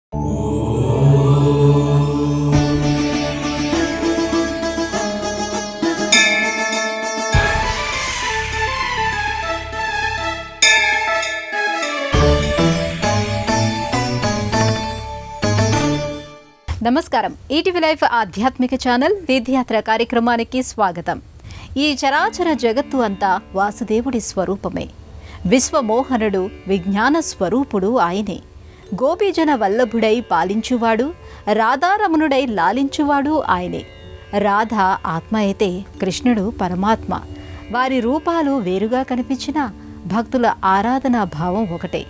నమస్కారం. ETV life ఆధ్యాత్మిక channel విద్యాయాత్ర కార్యక్రమానికి స్వాగతం. ఈ చరాచర జగత్తు అంతా వాసుదేవుడి స్వరూపమే. విశ్వమోహనుడు, విజ్ఞాన స్వరూపుడు ఆయనే. గోపీజన వల్లభుడై పాలించువాడు, రాధారమణుడై లాలించువాడు ఆయనే. రాధ ఆత్మ అయితే కృష్ణుడు పరమాత్మ. వారి రూపాలు వేరుగా కనిపించినా భక్తుల ఆరాధనా భావం ఒకటే.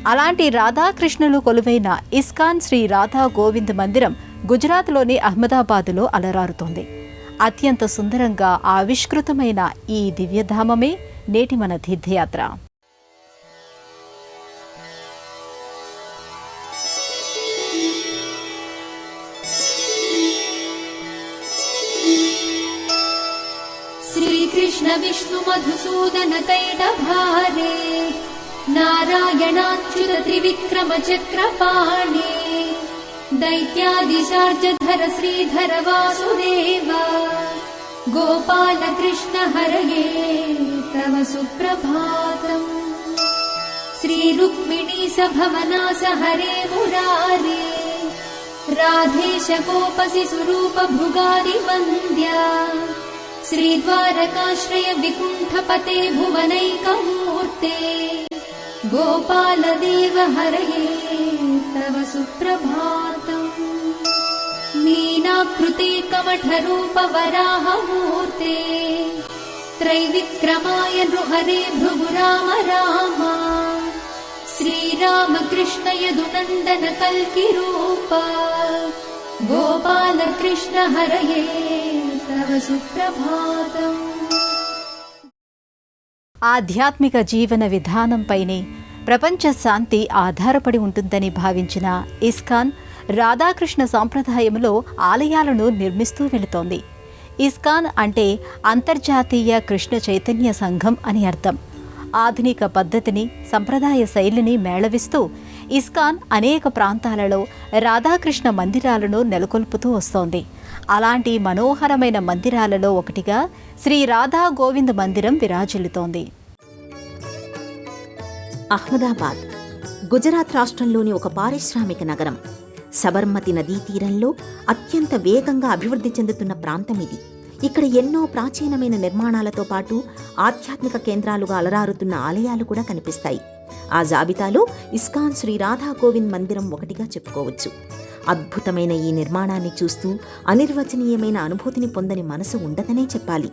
అలాంటి రాధాకృష్ణులు కొలువైన ఇస్కాన్ శ్రీ రాధా గోవింద్ మందిరం గుజరాత్లోని అహ్మదాబాదులో అలరారుతోంది. అత్యంత సుందరంగా ఆవిష్కృతమైన ఈ దివ్యధామమే నేటి మన తీర్థయాత్ర. శ్రీకృష్ణ విష్ణు మధుసూదన కైటభారే నారాయణాచ్యుత త్రివిక్రమ చక్రపాణి దైత్యాదిశార్జధర శ్రీధర వాసుదేవ గోపాల కృష్ణ హరయే తవ సుప్రభాతం. శ్రీ రుక్మిణీ సభవనాస హరే మురారే రాధేశ గోపసి స్వరూప భృగాది వంద్య శ్రీ ద్వారకాశ్రయ వికుంఠపతే భువనైకమూర్తే గోపాల దేవ హరయే తవ సుప్రభాతం. మీనాకృతే కమఠరూప వరాహమూర్తే త్రైవిక్రమాయ నృహరే భృగు రామ రామ శ్రీరామకృష్ణ యదునందన కల్కి రూప గోపాల కృష్ణ హరయే తవ సుప్రభాతం. ఆధ్యాత్మిక జీవన విధానంపైనే ప్రపంచ శాంతి ఆధారపడి ఉంటుందని భావించిన ఇస్కాన్ రాధాకృష్ణ సాంప్రదాయంలో ఆలయాలను నిర్మిస్తూ వెళుతోంది. ఇస్కాన్ అంటే అంతర్జాతీయ కృష్ణ చైతన్య సంఘం అని అర్థం. ఆధునిక పద్ధతిని, సంప్రదాయ శైలిని మేళవిస్తూ ఇస్కాన్ అనేక ప్రాంతాలలో రాధాకృష్ణ మందిరాలను నెలకొల్పుతూ వస్తోంది. అలాంటి మనోహరమైన మందిరాలలో ఒకటిగా శ్రీ రాధా గోవింద్ మందిరం విరాజిల్లుతోంది. అహ్మదాబాద్ గుజరాత్ రాష్ట్రంలోని ఒక పారిశ్రామిక నగరం. సబర్మతి నదీ తీరంలో అత్యంత వేగంగా అభివృద్ధి చెందుతున్న ప్రాంతం ఇది. ఇక్కడ ఎన్నో ప్రాచీనమైన నిర్మాణాలతో పాటు ఆధ్యాత్మిక కేంద్రాలుగా అలరారుతున్న ఆలయాలు కూడా కనిపిస్తాయి. ఆ జాబితాలో ఇస్కాన్ శ్రీ రాధా గోవింద్ మందిరం ఒకటిగా చెప్పుకోవచ్చు. అద్భుతమైన ఈ నిర్మాణాన్ని చూస్తూ అనిర్వచనీయమైన అనుభూతిని పొందని మనసు ఉండదనే చెప్పాలి.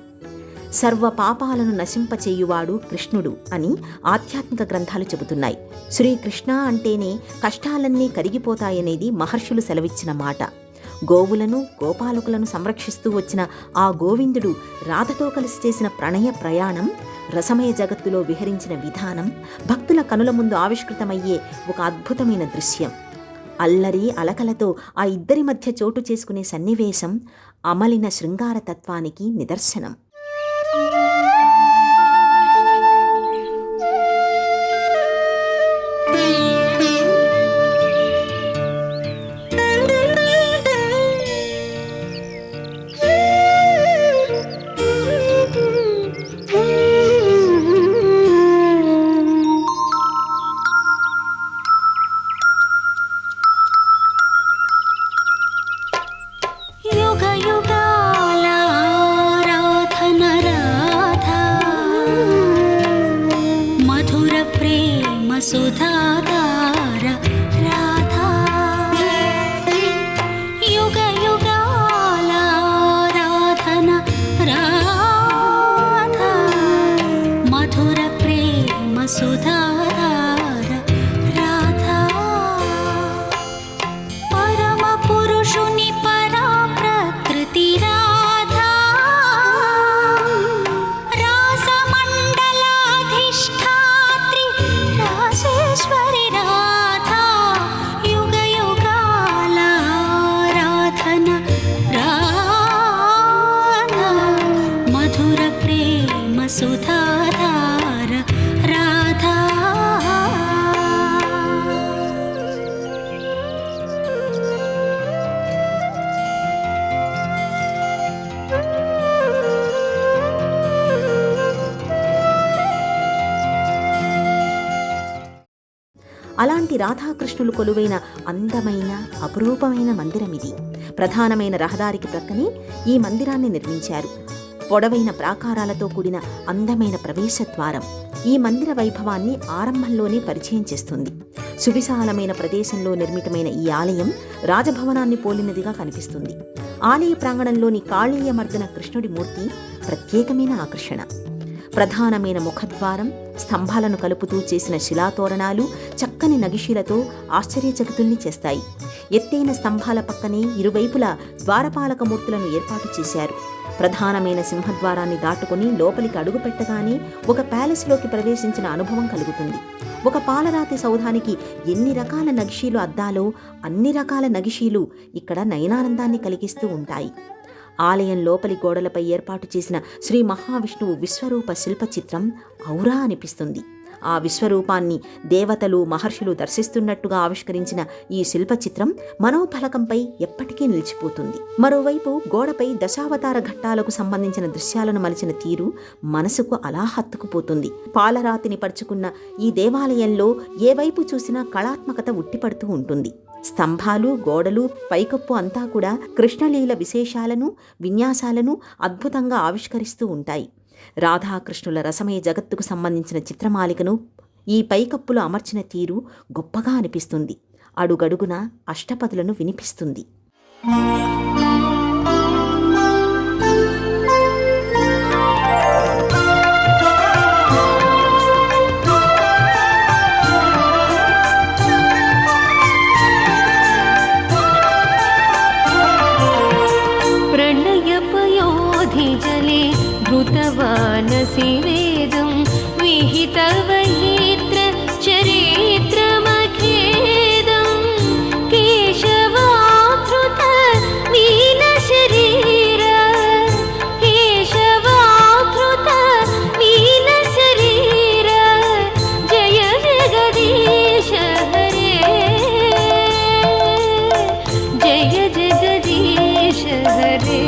సర్వ పాపాలను నశింపచేయువాడు కృష్ణుడు అని ఆధ్యాత్మిక గ్రంథాలు చెబుతున్నాయి. శ్రీకృష్ణ అంటేనే కష్టాలన్నీ కరిగిపోతాయనేది మహర్షులు సెలవిచ్చిన మాట. గోవులను, గోపాలకులను సంరక్షిస్తూ వచ్చిన ఆ గోవిందుడు రాధతో కలిసి చేసిన ప్రణయ ప్రయాణం, రసమయ జగత్తులో విహరించిన విధానం భక్తుల కనుల ముందు ఆవిష్కృతమయ్యే ఒక అద్భుతమైన దృశ్యం. అల్లరి అలకలతో ఆ ఇద్దరి మధ్య చోటు చేసుకునే సన్నివేశం అమలిన శృంగార తత్వానికి నిదర్శనం. సుధాధార రాధా యుగ యుగాల ఆరాధన రాధా మధుర ప్రేమ సుధాధార రాధా పరమ పురుషుని పరా ప్రకృతి రాధా రాసమండలాధిష్ఠాత్రి రాసేశ్వరి అలాంటి రాధాకృష్ణులు కొలువైన అందమైన అపురూపమైన మందిరం ఇది. ప్రధానమైన రహదారికి ప్రక్కనే ఈ మందిరాన్ని నిర్మించారు. పొడవైన ప్రాకారాలతో కూడిన అందమైన ప్రవేశ ద్వారం ఈ మందిర వైభవాన్ని ఆరంభంలోనే పరిచయం చేస్తుంది. సువిశాలమైన ప్రదేశంలో నిర్మితమైన ఈ ఆలయం రాజభవనాన్ని పోలినదిగా కనిపిస్తుంది. ఆలయ ప్రాంగణంలోని కాళీయమర్దన కృష్ణుడి మూర్తి ప్రత్యేకమైన ఆకర్షణ. ప్రధానమైన ముఖద్వారం, స్తంభాలను కలుపుతూ చేసిన శిలాతోరణాలు చక్కని నగిషీలతో ఆశ్చర్యచకితుల్ని చేస్తాయి. ఎత్తైన స్తంభాల పక్కనే ఇరువైపులా ద్వారపాలక మూర్తులను ఏర్పాటు చేశారు. ప్రధానమైన సింహద్వారాన్ని దాటుకుని లోపలికి అడుగు పెట్టగానే ఒక ప్యాలెస్లోకి ప్రవేశించిన అనుభవం కలుగుతుంది. ఒక పాలరాతి సౌధానికి ఎన్ని రకాల నగిషీలు అద్దాలో అన్ని రకాల నగిషీలు ఇక్కడ నయనానందాన్ని కలిగిస్తూ ఉంటాయి. ఆలయం లోపలి గోడలపై ఏర్పాటు చేసిన శ్రీ మహావిష్ణువు విశ్వరూప శిల్పచిత్రం ఔరా అనిపిస్తుంది. ఆ విశ్వరూపాన్ని దేవతలు, మహర్షులు దర్శిస్తున్నట్టుగా ఆవిష్కరించిన ఈ శిల్పచిత్రం మనోఫలకంపై ఎప్పటికీ నిలిచిపోతుంది. మరోవైపు గోడపై దశావతార ఘట్టాలకు సంబంధించిన దృశ్యాలను మలిచిన తీరు మనసుకు అలా హత్తుకుపోతుంది. పాలరాతిని పరుచుకున్న ఈ దేవాలయంలో ఏ వైపు చూసినా కళాత్మకత ఉట్టిపడుతూ ఉంటుంది. స్తంభాలు, గోడలు, పైకప్పు అంతా కూడా కృష్ణలీల విశేషాలను, విన్యాసాలను అద్భుతంగా ఆవిష్కరిస్తూ ఉంటాయి. రాధాకృష్ణుల రసమయ జగత్తుకు సంబంధించిన చిత్రమాలికను ఈ పైకప్పులో అమర్చిన తీరు గొప్పగా అనిపిస్తుంది. అడుగడుగున అష్టపదులను వినిపిస్తుంది. जले धृतवानसि वेदं विहितवहित्र चरित्रमखेदं केशवाधृत मीनशरीर केशवाधृत मीनशरीर जय जगदीश हरे जय जगदीश हरे.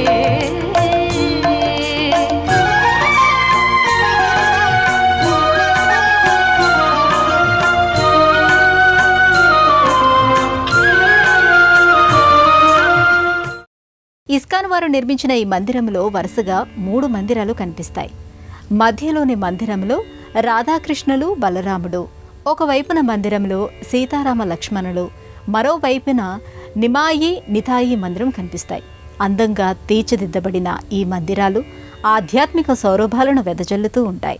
ఇస్కాన్ వారు నిర్మించిన ఈ మందిరంలో వరుసగా 3 మందిరాలు కనిపిస్తాయి. మధ్యలోని మందిరంలో రాధాకృష్ణులు, బలరాముడు, ఒకవైపున మందిరంలో సీతారామ లక్ష్మణులు, మరోవైపున నిమాయి, నితాయి మందిరం కనిపిస్తాయి. అందంగా తీర్చిదిద్దబడిన ఈ మందిరాలు ఆధ్యాత్మిక సౌరభాలను వెదజల్లుతూ ఉంటాయి.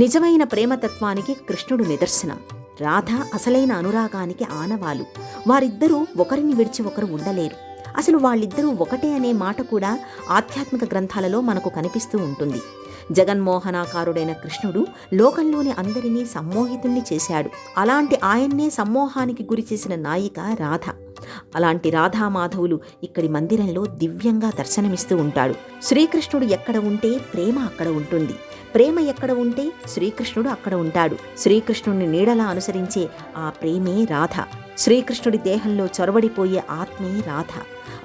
నిజమైన ప్రేమతత్వానికి కృష్ణుడు నిదర్శనం. రాధ అసలైన అనురాగానికి ఆనవాలు. వారిద్దరూ ఒకరిని విడిచి ఒకరు ఉండలేరు. అసలు వాళ్ళిద్దరూ ఒకటే అనే మాట కూడా ఆధ్యాత్మిక గ్రంథాలలో మనకు కనిపిస్తూ ఉంటుంది. జగన్మోహనాకారుడైన కృష్ణుడు లోకంలోని అందరినీ సమ్మోహితుల్ని చేశాడు. అలాంటి ఆయన్నే సమ్మోహానికి గురి చేసిన నాయిక రాధ. అలాంటి రాధామాధవులు ఇక్కడి మందిరంలో దివ్యంగా దర్శనమిస్తూ ఉంటాడు. శ్రీకృష్ణుడు ఎక్కడ ఉంటే ప్రేమ అక్కడ ఉంటుంది. ప్రేమ ఎక్కడ ఉంటే శ్రీకృష్ణుడు అక్కడ ఉంటాడు. శ్రీకృష్ణుడిని నీడలా అనుసరించే ఆ ప్రేమే రాధ. శ్రీకృష్ణుడి దేహంలో చొరబడిపోయే ఆత్మే రాధ.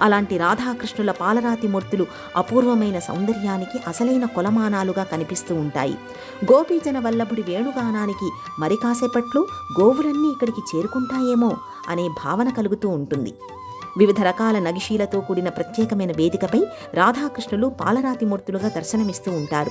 అలాంటి రాధాకృష్ణుల పాలరాతి మూర్తులు అపూర్వమైన సౌందర్యానికి అసలైన కొలమానాలుగా కనిపిస్తూ ఉంటాయి. గోపీజన వల్లభుడి వేణుగానానికి మరి కాసేపట్లో గోవులన్నీ ఇక్కడికి చేరుకుంటాయేమో అనే భావన కలుగుతూ ఉంటుంది. వివిధ రకాల నగిషీలతో కూడిన ప్రత్యేకమైన వేదికపై రాధాకృష్ణులు పాలరాతి మూర్తులుగా దర్శనమిస్తూ ఉంటారు.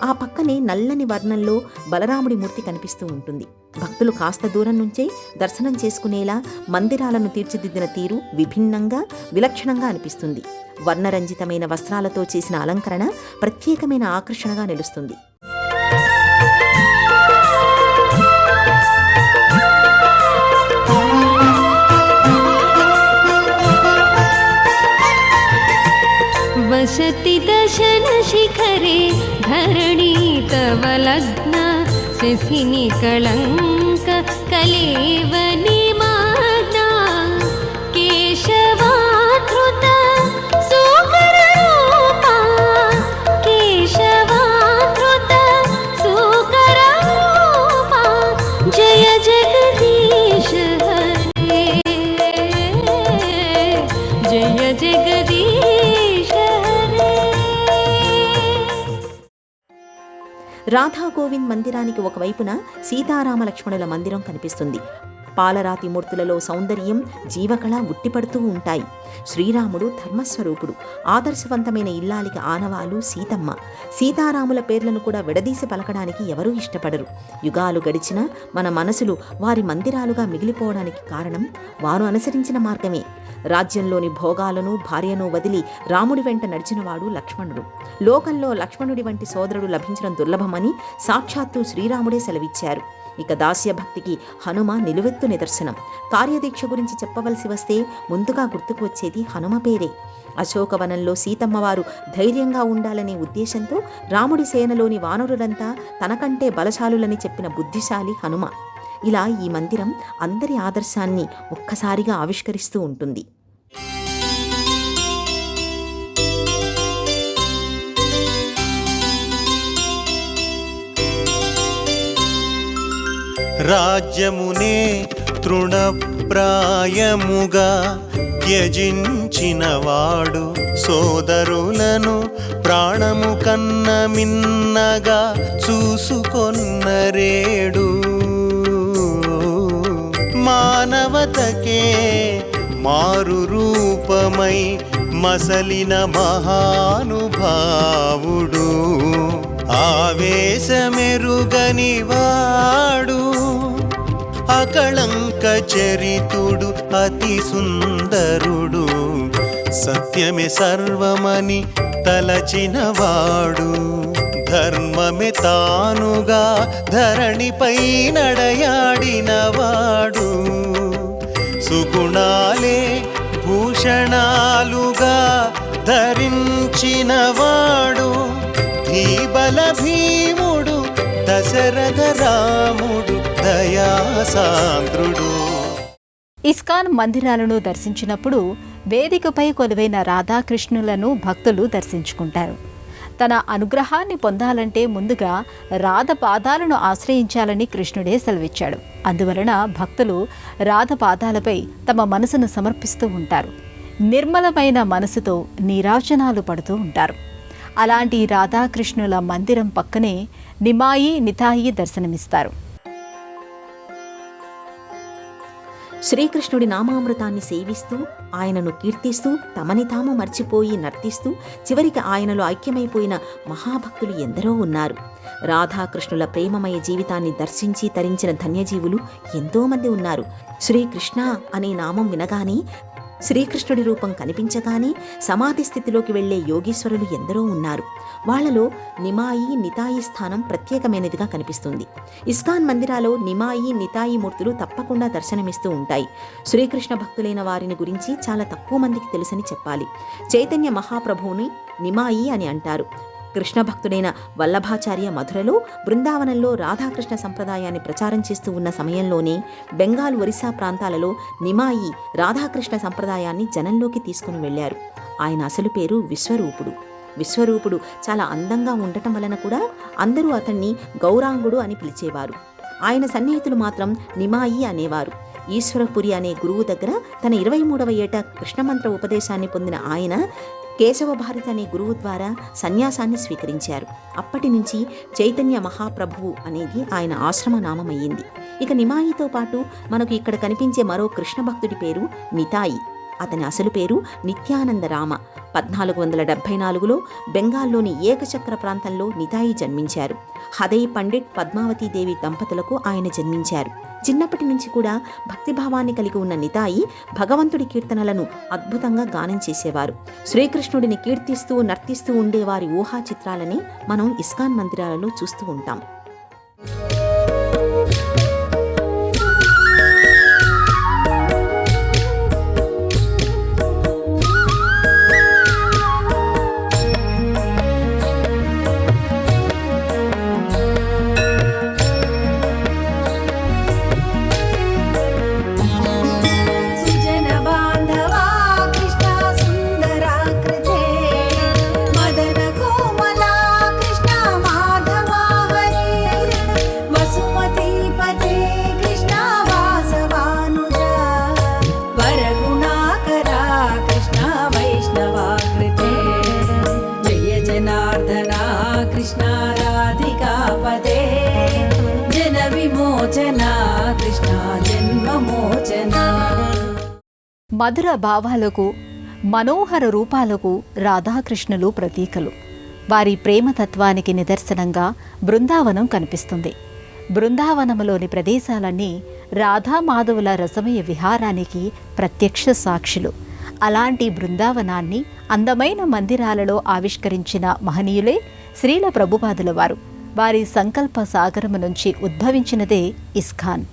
ఆ పక్కనే నల్లని వర్ణంలో బలరాముడి మూర్తి కనిపిస్తూ ఉంటుంది. భక్తులు కాస్త దూరం నుంచే దర్శనం చేసుకునేలా మందిరాలను తీర్చిదిద్దిన తీరు విభిన్నంగా, విలక్షణంగా అనిపిస్తుంది. వర్ణరంజితమైన వస్త్రాలతో చేసిన అలంకరణ ప్రత్యేకమైన ఆకర్షణగా నిలుస్తుంది. वसति दशन शिखरे धरणी तव लग्न सिसिनि कलंक कलेवनि मग्ना केशवाधृत सुकर रूपा केशवाधृत सुकर रूपा जय जगदीश हरे जय जगदीश. రాధా గోవింద్ మందిరానికి ఒకవైపున సీతారామ లక్ష్మణుల మందిరం కనిపిస్తుంది. పాలరాతి మూర్తులలో సౌందర్యం, జీవకళ ఉట్టిపడుతూ ఉంటాయి. శ్రీరాముడు ధర్మస్వరూపుడు, ఆదర్శవంతమైన ఇల్లాలికి ఆనవాలు సీతమ్మ. సీతారాముల పేర్లను కూడా విడదీసి పలకడానికి ఎవరూ ఇష్టపడరు. యుగాలు గడిచినా మన మనసులు వారి మందిరాలుగా మిగిలిపోవడానికి కారణం వారు అనుసరించిన మార్గమే. రాజ్యంలోని భోగాలను, భార్యను వదిలి రాముడి వెంట నడిచినవాడు లక్ష్మణుడు. లోకంలో లక్ష్మణుడి వంటి సోదరుడు లభించడం దుర్లభమని సాక్షాత్తు శ్రీరాముడే సెలవిచ్చారు. ఇక దాస్యభక్తికి హనుమ నిలువెత్తు నిదర్శనం. కార్యదీక్ష గురించి చెప్పవలసి వస్తే ముందుగా గుర్తుకు వచ్చేది హనుమ పేరే. అశోకవనంలో సీతమ్మవారు ధైర్యంగా ఉండాలనే ఉద్దేశంతో రాముడి సేనలోని వానరులంతా తనకంటే బలశాలులని చెప్పిన బుద్ధిశాలి హనుమ. ఇలా ఈ మందిరం అందరి ఆదర్శాన్ని ఒక్కసారిగా ఆవిష్కరిస్తూ ఉంటుంది. రాజ్యమునే తృణప్రాయముగా త్యజించినవాడు, సోదరులను ప్రాణము కన్న మిన్నగా చూసుకొన్నరేడు. మానవతకే మారు రూపమై మసలిన మహానుభావుడు, ఆవేశమెరుగనివాడు, అకళంక చరితుడు, అతి సుందరుడు, సత్యమే సర్వమని తలచినవాడు, ధర్మమే తానుగా ధరణిపై నడయాడినవాడు, సుగుణాలే భూషణాలుగా ధరించినవాడు, ధీబల భీముడు, దశరథ రాముడు, దయాసాంద్రుడు. ఇస్కాన్ మందిరాలను దర్శించినప్పుడు వేదికపై కొలువైన రాధాకృష్ణులను భక్తులు దర్శించుకుంటారు. తన అనుగ్రహాన్ని పొందాలంటే ముందుగా రాధ పాదాలను ఆశ్రయించాలని కృష్ణుడే సెలవిచ్చాడు. అందువలన భక్తులు రాధ పాదాలపై తమ మనసును సమర్పిస్తూ ఉంటారు. నిర్మలమైన మనసుతో నీరాజనాలు పడుతూ ఉంటారు. అలాంటి రాధాకృష్ణుల మందిరం పక్కనే నిమాయి, నితాయి దర్శనమిస్తారు. శ్రీకృష్ణుడి నామామృతాన్ని సేవిస్తూ, ఆయనను కీర్తిస్తూ, తమని తాము మర్చిపోయి నర్తిస్తూ చివరికి ఆయనలో ఐక్యమైపోయిన మహాభక్తులు ఎందరో ఉన్నారు. రాధాకృష్ణుల ప్రేమమయ జీవితాన్ని దర్శించి తరించిన ధన్యజీవులు ఎంతోమంది ఉన్నారు. శ్రీకృష్ణ అనే నామం వినగానే, శ్రీకృష్ణుడి రూపం కనిపించగానే సమాధి స్థితిలోకి వెళ్లే యోగీశ్వరులు ఎందరో ఉన్నారు. వాళ్లలో నిమాయి, నితాయి స్థానం ప్రత్యేకమైనదిగా కనిపిస్తుంది. ఇస్కాన్ మందిరాలో నిమాయి, నితాయి మూర్తులు తప్పకుండా దర్శనమిస్తూ ఉంటాయి. శ్రీకృష్ణ భక్తులైన వారిని గురించి చాలా తక్కువ మందికి తెలుసని చెప్పాలి. చైతన్య మహాప్రభువుని నిమాయి అని అంటారు. కృష్ణ భక్తుడైన వల్లభాచార్య మధురలో, బృందావనంలో రాధాకృష్ణ సంప్రదాయాన్ని ప్రచారం చేస్తూ ఉన్న సమయంలోనే బెంగాల్, ఒరిస్సా ప్రాంతాలలో నిమాయి రాధాకృష్ణ సంప్రదాయాన్ని జనంలోకి తీసుకుని వెళ్లారు. ఆయన అసలు పేరు విశ్వరూపుడు. విశ్వరూపుడు చాలా అందంగా ఉండటం వలన కూడా అందరూ అతన్ని గౌరాంగుడు అని పిలిచేవారు. ఆయన సన్నిహితులు మాత్రం నిమాయి అనేవారు. ఈశ్వరపురి అనే గురువు దగ్గర తన 23వ ఏట కృష్ణమంత్ర ఉపదేశాన్ని పొందిన ఆయన కేశవ భారతి అనే గురువు ద్వారా సన్యాసాన్ని స్వీకరించారు. అప్పటి నుంచి చైతన్య మహాప్రభువు అనేది ఆయన ఆశ్రమ నామమయ్యింది. ఇక నిమాయితో పాటు మనకు ఇక్కడ కనిపించే మరో కృష్ణ భక్తుడి పేరు నితాయి. అతని అసలు పేరు నిత్యానందరామ. 1474లో బెంగాల్లోని ఏకచక్ర ప్రాంతంలో నితాయి జన్మించారు. హదై పండిట్, పద్మావతీదేవి దంపతులకు ఆయన జన్మించారు. చిన్నప్పటి నుంచి కూడా భక్తిభావాన్ని కలిగి ఉన్న నితాయి భగవంతుడి కీర్తనలను అద్భుతంగా గానం చేసేవారు. శ్రీకృష్ణుడిని కీర్తిస్తూ నర్తిస్తూ ఉండేవారి ఊహా చిత్రాలని మనం ఇస్కాన్ మందిరాలలో చూస్తూ ఉంటాం. మదన కోమలా కృష్ణ మాధవా హరే మధుర భావాలకు, మనోహర రూపాలకు రాధాకృష్ణులు ప్రతీకలు. వారి ప్రేమతత్వానికి నిదర్శనంగా బృందావనం కనిపిస్తుంది. బృందావనంలోని ప్రదేశాలన్నీ రాధామాధవుల రసమయ విహారానికి ప్రత్యక్ష సాక్షులు. అలాంటి బృందావనాన్ని అందమైన మందిరాలలో ఆవిష్కరించిన మహనీయులే శ్రీల ప్రభుపాదుల వారు. వారి సంకల్ప సాగరము నుంచి ఉద్భవించినదే ఇస్కాన్.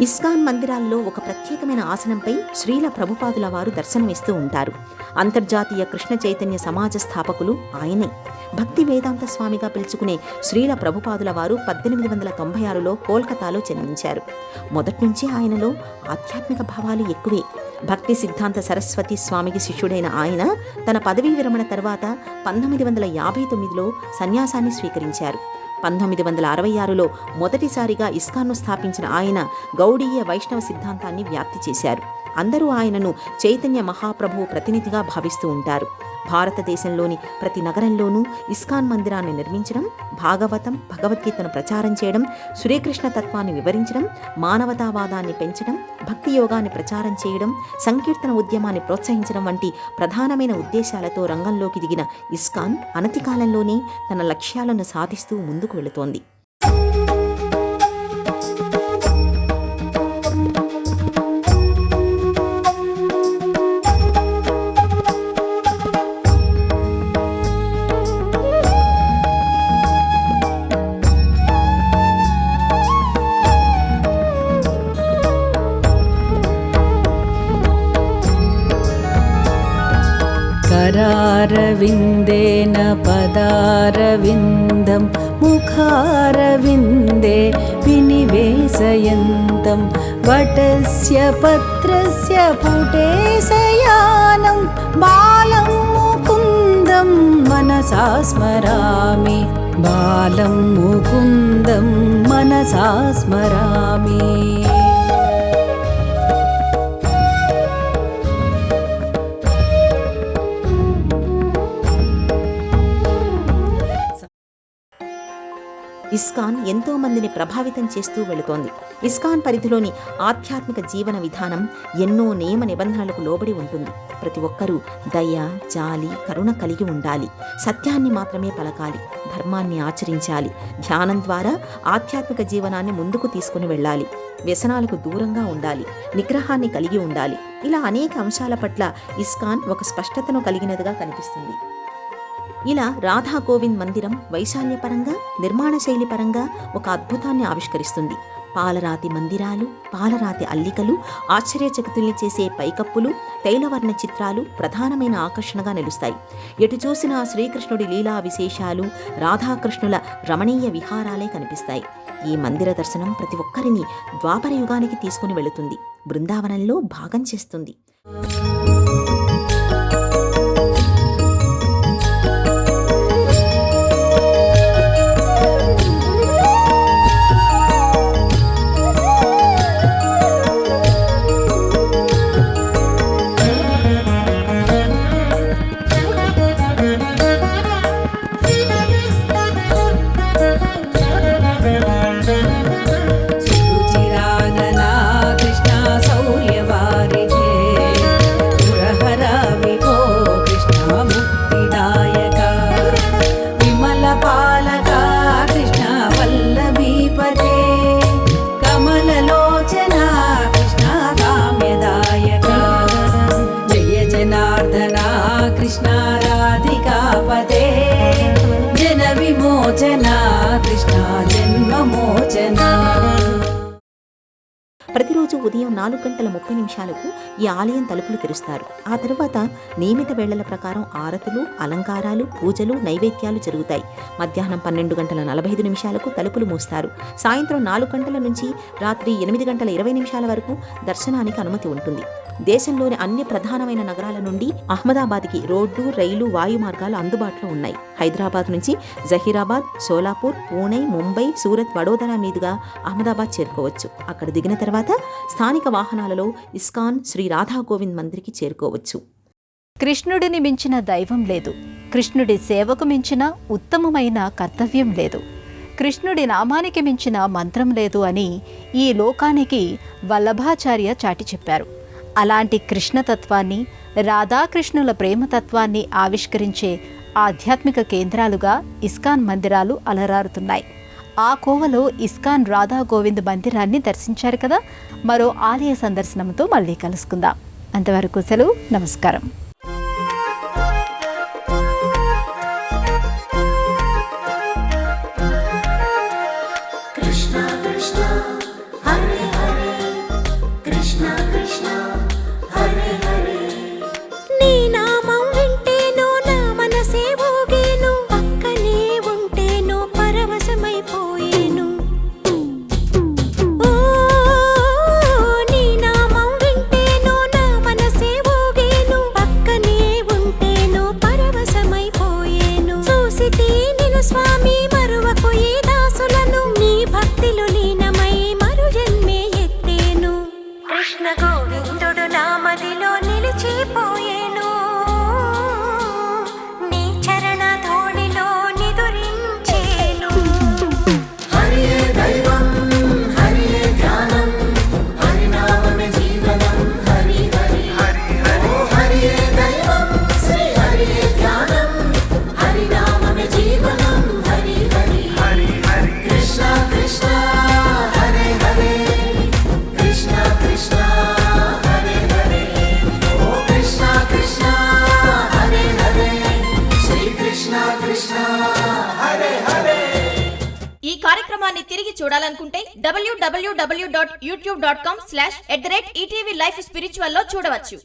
ఇస్కాన్ మందిరాల్లో ఒక ప్రత్యేకమైన ఆసనంపై శ్రీల ప్రభుపాదుల వారు దర్శనమిస్తూ ఉంటారు. అంతర్జాతీయ కృష్ణ చైతన్య సమాజ స్థాపకులు ఆయనే. భక్తి వేదాంత స్వామిగా పిలుచుకునే శ్రీల ప్రభుపాదుల వారు 1896లో కోల్కతాలో జన్మించారు. మొదటి నుంచి ఆయనలో ఆధ్యాత్మిక భావాలు ఎక్కువే. భక్తి సిద్ధాంత సరస్వతి స్వామికి శిష్యుడైన ఆయన తన పదవీ విరమణ తర్వాత 1959లో సన్యాసాన్ని స్వీకరించారు. 1966లో మొదటిసారిగా ఇస్కాన్ను స్థాపించిన ఆయన గౌడీయ వైష్ణవ సిద్ధాంతాన్ని వ్యాప్తి చేశారు. అందరూ ఆయనను చైతన్య మహాప్రభువు ప్రతినిధిగా భావిస్తూ ఉంటారు. భారతదేశంలోని ప్రతి నగరంలోనూ ఇస్కాన్ మందిరాన్ని నిర్మించడం, భాగవతం, భగవద్గీతను ప్రచారం చేయడం, శ్రీకృష్ణ తత్వాన్ని వివరించడం, మానవతావాదాన్ని పెంచడం, భక్తి యోగాన్ని ప్రచారం చేయడం, సంకీర్తన ఉద్యమాన్ని ప్రోత్సహించడం వంటి ప్రధానమైన ఉద్దేశాలతో రంగంలోకి దిగిన ఇస్కాన్ అనతి కాలంలోనే తన లక్ష్యాలను సాధిస్తూ ముందుకు వెళుతోంది. करारविन्देन पदारविन्दं मुखारविन्दे विनिवेशयन्तं वटस्य पत्रस्य पुटे शयानं बालं मुकुन्दं मनसा स्मरामि, बालं मुकुन्दं मनसा स्मरामि. ఇస్కాన్ ఎంతో మందిని ప్రభావితం చేస్తూ వెళుతోంది. ఇస్కాన్ పరిధిలోని ఆధ్యాత్మిక జీవన విధానం ఎన్నో నియమ నిబంధనలకు లోబడి ఉంటుంది. ప్రతి ఒక్కరూ దయ, జాలి, కరుణ కలిగి ఉండాలి. సత్యాన్ని మాత్రమే పలకాలి. ధర్మాన్ని ఆచరించాలి. ధ్యానం ద్వారా ఆధ్యాత్మిక జీవనాన్ని ముందుకు తీసుకుని వెళ్ళాలి. వ్యసనాలకు దూరంగా ఉండాలి. నిగ్రహాన్ని కలిగి ఉండాలి. ఇలా అనేక అంశాల పట్ల ఇస్కాన్ ఒక స్పష్టతను కలిగినదిగా కనిపిస్తుంది. ఇలా రాధా గోవింద్ మందిరం వైశాల్యపరంగా, నిర్మాణ శైలి పరంగా ఒక అద్భుతాన్ని ఆవిష్కరిస్తుంది. పాలరాతి మందిరాలు, పాలరాతి అల్లికలు, ఆశ్చర్యచకితుల్ని చేసే పైకప్పులు, తైలవర్ణ చిత్రాలు ప్రధానమైన ఆకర్షణగా నిలుస్తాయి. ఎటు చూసినా శ్రీకృష్ణుడి లీలా విశేషాలు, రాధాకృష్ణుల రమణీయ విహారాలే కనిపిస్తాయి. ఈ మందిర దర్శనం ప్రతి ఒక్కరిని ద్వాపర యుగానికి తీసుకుని వెళుతుంది, బృందావనంలో భాగం చేస్తుంది. कृष्ण राधिकापते जन विमोचना कृष्ण जन्ममोचना. ప్రతిరోజు ఉదయం 4:30 ఈ ఆలయం తలుపులు తెరుస్తారు. ఆ తరువాత నియమిత వేళల ప్రకారం ఆరతులు, అలంకారాలు, పూజలు, నైవేద్యాలు జరుగుతాయి. మధ్యాహ్నం 12:45 తలుపులు మూస్తారు. సాయంత్రం 4 గంటల నుంచి రాత్రి 8:20 వరకు దర్శనానికి అనుమతి ఉంటుంది. దేశంలోని అన్ని ప్రధానమైన నగరాల నుండి అహ్మదాబాద్కి రోడ్డు, రైలు, వాయు మార్గాలు అందుబాటులో ఉన్నాయి. హైదరాబాద్ నుంచి జహీరాబాద్, సోలాపూర్, పూణే, ముంబై, సూరత్, వడోదరా మీదుగా అహ్మదాబాద్ చేరుకోవచ్చు. అక్కడ దిగిన తర్వాత స్థానిక వాహనాలలో ఇస్కాన్ శ్రీ రాధా గోవింద్ మందిర్కి చేరుకోవచ్చు. కృష్ణుడిని మించిన దైవం లేదు. కృష్ణుడి సేవకు మించిన ఉత్తమమైన కర్తవ్యం లేదు. కృష్ణుడి నామానికి మించిన మంత్రం లేదు అని ఈ లోకానికి వల్లభాచార్య చాటి చెప్పారు. అలాంటి కృష్ణతత్వాన్ని, రాధాకృష్ణుల ప్రేమతత్వాన్ని ఆవిష్కరించే ఆధ్యాత్మిక కేంద్రాలుగా ఇస్కాన్ మందిరాలు అలరారుతున్నాయి. ఆ కోవలో ఇస్కాన్ రాధా గోవింద్ మందిరాన్ని దర్శించారు కదా. మరో ఆలయ సందర్శనంతో మళ్ళీ కలుసుకుందాం. అంతవరకు సెలవు. నమస్కారం. నీ నామం వింటేనో నా మనసే ఊగేను, పక్కనే ఉంటేనో పరవశమైపోయేను. ఓ నీ నామం వింటేనో నా మనసే ఊగేను, పక్కనే ఉంటేనో పరవశమైపోయేను. చూసితే నిన్ను స్వామి మరువకు ఈ దాసులను, నీ భక్తిలో లీనమై మరు జన్మే ఎత్తేను. కృష్ణ గోవిందుడు నామదిలో నిలిచిపోయేను, నీ చరణ ధూళిలో నిదురించేను. హరియే దైవం హరియే ధ్యానం హరినామమే జీవనం హరి హరి ఓ హరియే దైవం శ్రీ హరియే ధ్యానం హరినామమే జీవనం హరి హరి కృష్ణ కృష్ణ హరే హరే కృష్ణ కృష్ణ హరే హరే ఓ కృష్ణ కృష్ణ హరే హరే శ్రీ కృష్ణ కృష్ణ హరే హరే. ఈ కార్యక్రమాన్ని తిరిగి చూడాలనుకుంటే www.youtube.com/@ETV Life Spiritual లో చూడవచ్చు.